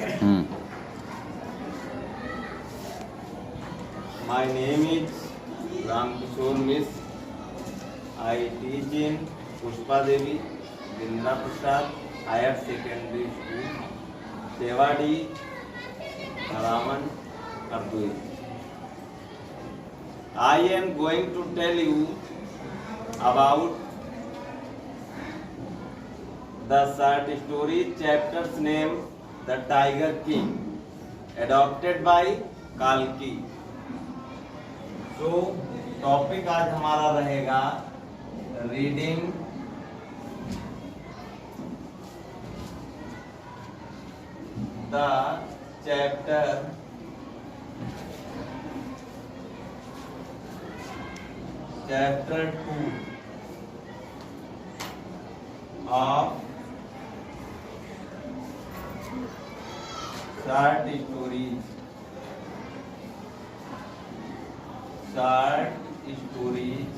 My name is Ramkishore Miss. I teach in Pushpa Devi Indra Prasad Higher Secondary School, Tewadi, Raman, Ardui. I am going to tell you about the short story chapter's name, The Tiger King, adopted by Kalki. तो topic आज हमारा रहेगा reading the chapter chapter 2 of short stories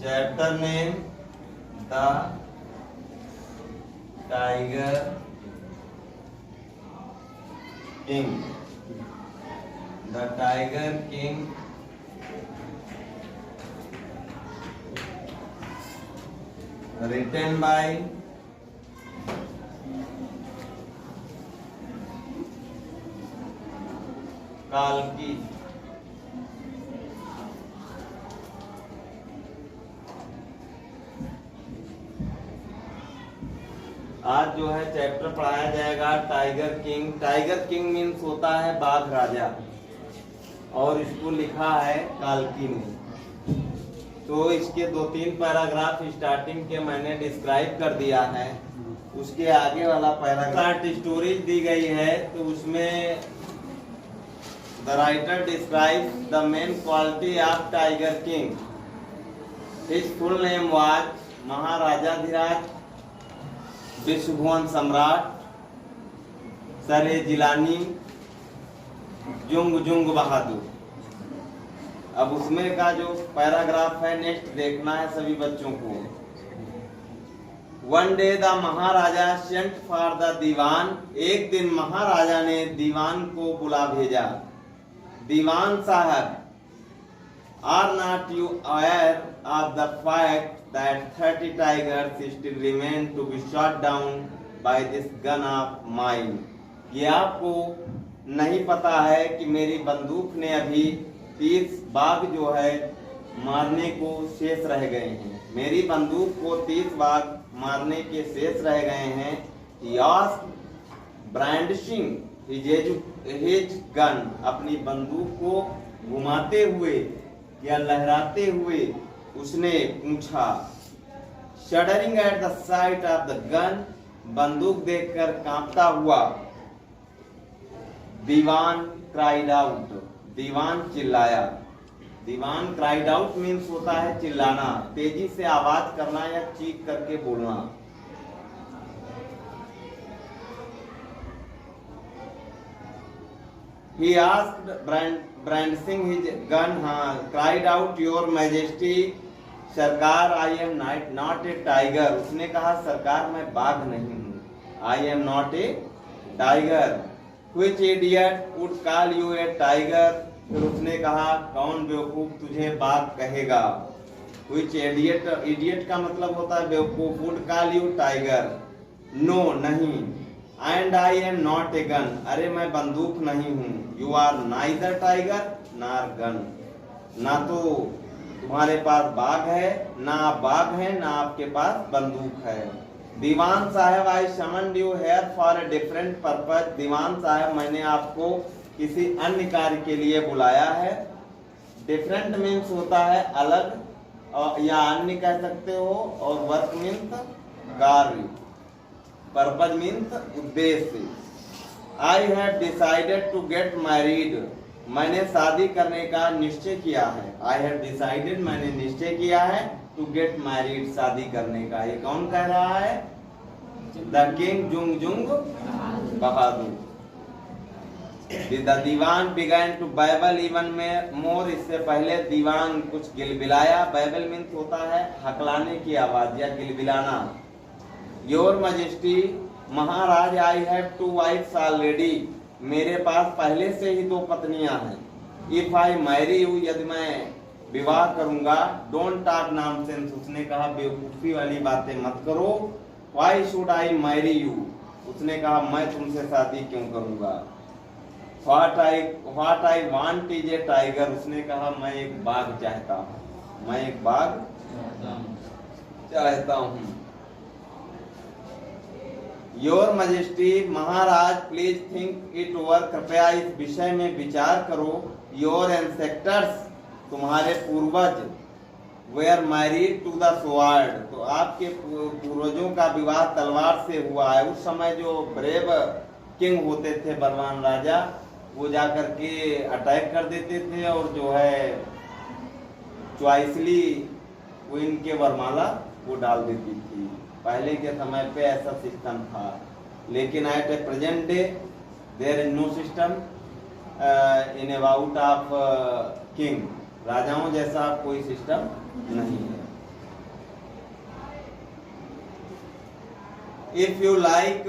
chapter name the tiger king written by काल्की। आज जो है chapter पढ़ाया जाएगा tiger king. Tiger king means होता है बाघ राजा, और इसको लिखा है काल्की ने। तो इसके 2-3 पैराग्राफ स्टार्टिंग के मैंने डिस्क्राइब कर दिया है। उसके आगे वाला पैराग्राफ स्टोरीज दी गई है, तो उसमें the writer describes the main quality of tiger king. His full name was Maharajadhiraj Vishwabhuvan सम्राट सरे जिलानी जुंग जुंग बहादुर। अब उसमें का जो पैराग्राफ है नेक्स्ट देखना है सभी बच्चों को। One day the Maharaja sent for the dewan. एक दिन महाराजा ने दीवान को बुला भेजा। दीवान साहब, are not you aware of the fact that 30 tigers still remain to be shot down by this gun of mine? ये आपको नहीं पता है कि मेरी बंदूक ने अभी 30 बाघ जो है मारने को शेष रह गए हैं। मेरी बंदूक को 30 बाघ मारने के शेष रह गए हैं। यस ब्रांडिशिंग हिज गन, अपनी बंदूक को घुमाते हुए या लहराते हुए उसने पूछा। Shuddering at the site of the gun, बंदूक देखकर कांपता हुआ दीवान क्राइड आउट, दीवान चिल्लाया। दीवान क्राइड आउट मीन्स होता है चिल्लाना, तेजी से आवाज करना या चीख करके बोलना। He asked brandishing his gun, cried out, Your Majesty, सरकार, I am not a tiger। उसने कहा सरकार मैं बाघ नहीं हूँ। I am not a tiger। Which idiot would call you a tiger? फिर उसने कहा कौन बेवकूफ तुझे बाघ कहेगा। Which idiot का मतलब होता है बेवकूफ। would call you tiger? No, नहीं। And I am not a gun, अरे मैं बंदूक नहीं हूँ। You are neither tiger nor gun, ना तो तुम्हारे पास बाघ है, ना आप बाघ है, ना आपके पास बंदूक है। दीवान साहब, I summoned you here for a different purpose. दीवान साहब, मैंने आपको किसी अन्य कार्य के लिए बुलाया है। डिफरेंट मीन्स होता है अलग या अन्य कह सकते हो, और वर्क मीन्स कार्य, पर्पज मीन्स उद्देश्य। I have decided to get married, मैंने शादी करने का निश्चय किया है। आई हैव डिसाइडेड, मैंने निश्चय किया है, टू गेट मैरिड, शादी करने का। ये कौन कह रहा है? The king Jung Jung Bahadur. The dewan began to babble even में मोर, इससे पहले दीवान कुछ गिलबिलाया। बैबल मीन्स होता है हकलाने की आवाज या गिलबिलाना। Your majesty, Maharaj, I have 2 wifes already, मेरे पास पहले से ही 2 पत्नियां हैं। इफ आई मैरी यू, यदि मैं विवाह करूंगा। डोंट टॉक नॉनसेंस, उसने कहा बेवकूफी वाली बातें मत करो। Why should I marry you, उसने कहा मैं तुमसे शादी क्यों करूंगा। What I want is a tiger, उसने कहा मैं एक बाघ चाहता हूँ, मैं एक बाघ चाहता हूँ। Your majesty, Maharaj, please think it over, कृपया इस विषय में विचार करो। योर एंसेस्टर्स, तुम्हारे पूर्वज, were married to the sword, तो आपके पूर्वजों का विवाह तलवार से हुआ है। उस समय जो ब्रेव किंग होते थे, बलवान राजा, वो जाकर के अटैक कर देते थे और जो है च्वाइसली क्वीन के वरमाला वो डाल देती थी। पहले के समय पे ऐसा सिस्टम था, लेकिन at a present day there is no system in about of king, राजाओं जैसा कोई सिस्टम नहीं है। If you like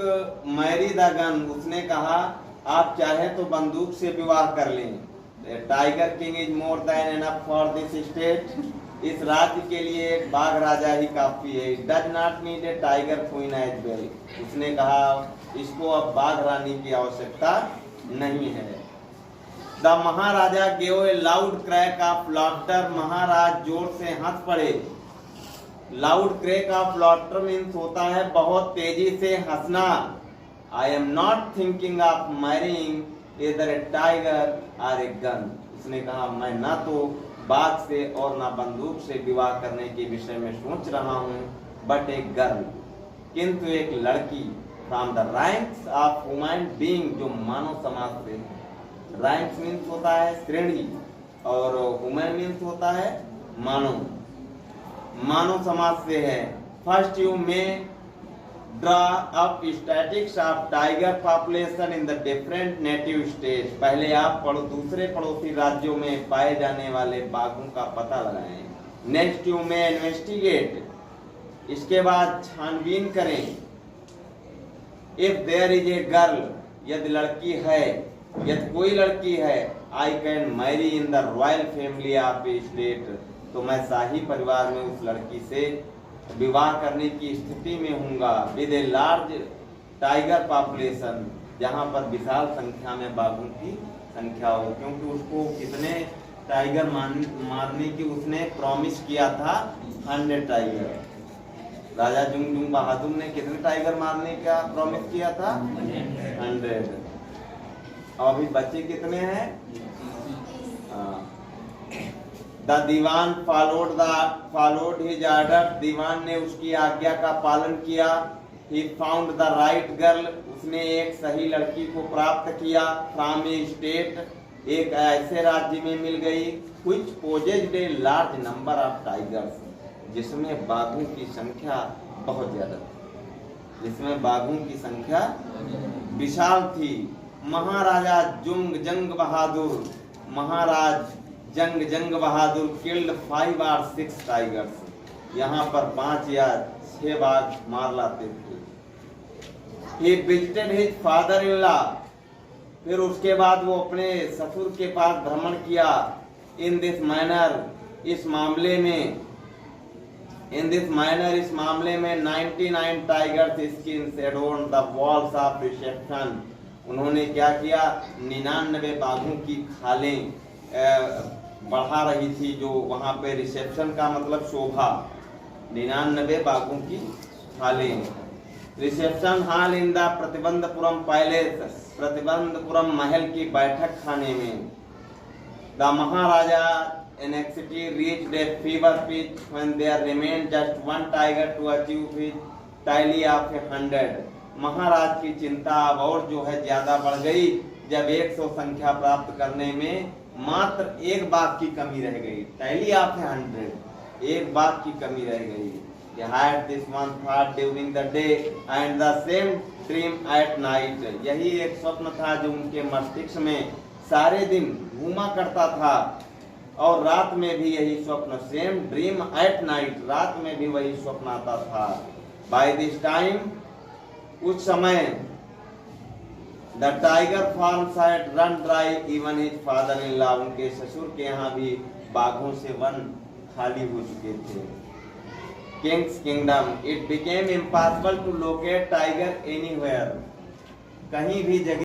marry the gun, उसने कहा आप चाहे तो बंदूक से विवाह कर लें। Tiger king is more than enough for this state, इस राज्य के लिए एक बाघ राजा ही काफी है। It does not need a tiger queen as well, उसने कहा इसको अब बाघ रानी की आवश्यकता नहीं है। The Maharaja gave a loud crack of laughter, महाराज जोर से हंस पड़े। Loud crack of laughter means होता है बहुत तेजी से हंसना। I am not thinking of marrying either a tiger और ए गन, उसने कहा मैं ना तो बाघ से और ना बंदूक से विवाह करने के विषय में सोच रहा हूँ, बट एक गर्ल, किंतु एक लड़की, from the ranks of human being, जो मानव समाज से, रैंक्स मीन्स होता है श्रेणी और ह्यूमन मीन्स होता है मानव, मानव समाज से है। First you may draw up statics of tiger population in the different native state, पहले आप दूसरे पड़ोसी राज्यों में पाए जाने वाले बाघों का पता लगाएं। नेक्स्ट यू मे इन्वेस्टिगेट, इसके बाद छानबीन करें। If there is a girl, यदि लड़की है, यदि कोई लड़की है, I can marry in the royal family of a state, तो मैं शाही परिवार में उस लड़की से विवाह करने की स्थिति में हूँगा। With a large tiger population, जहाँ पर विशाल संख्या में बाघों की संख्या हो, क्योंकि उसको कितने टाइगर मारने की उसने प्रॉमिस किया था, 100 टाइगर। राजा जुंगजुंग बहादुर ने कितने टाइगर मारने का प्रॉमिस किया था, 100। और अभी बच्चे कितने हैं? The dewan followed his order, दीवान ने उसकी आज्ञा का पालन किया। He found the right girl, उसने एक सही लड़की को प्राप्त किया। फ्रॉम ए स्टेट, एक ऐसे राज्य में मिल गई, which possessed a large number of tigers, जिसमें बाघों की संख्या बहुत ज्यादा थी, जिसमें बाघों की संख्या विशाल थी। महाराजा महाराज जंग बहादुर किल्ड 5 or 6 टाइगर्स, यहाँ पर 5 या 6 बाघ मार लाते थे। He visited his father-in-law, फिर उसके बाद वो अपने ससुर के पास भ्रमण किया। इन दिस मैनर, इस मामले में 99 tigers skins adorned the walls of reception, उन्होंने क्या किया, 99 बाघों की खालें बढ़ा रही थी, जो वहां पे रिसेप्शन का मतलब शोभा, 99 बाघों की खालें। Reception hall in the Pratibandhapuram palace, Pratibandhapuram महल की बैठक खाने में। The Maharaja anxiety reached a fever pitch when there remained just 1 tiger to achieve his tally of 100, महाराज की चिंता अब और जो है ज्यादा बढ़ गई, जब 100 संख्या प्राप्त करने में मात्र 1 बाघ की कमी रह गई। टैली ऑफ 100, 1 बाघ की कमी रह गई। He had this one thought during the day and the same dream at night. यही एक स्वप्न था जो उनके मस्तिष्क में सारे दिन घूमा करता था और रात में भी यही स्वप्न, सेम ड्रीम एट नाइट, रात में भी वही स्वप्न आता था। By this time, उस समय The tiger farms had run dry, even his father-in-law, उनके ससुर के यहाँ भी बाघों से वन खाली हो चुके थे। King's kingdom, it became impossible to locate tiger anywhere. कहीं भी जगह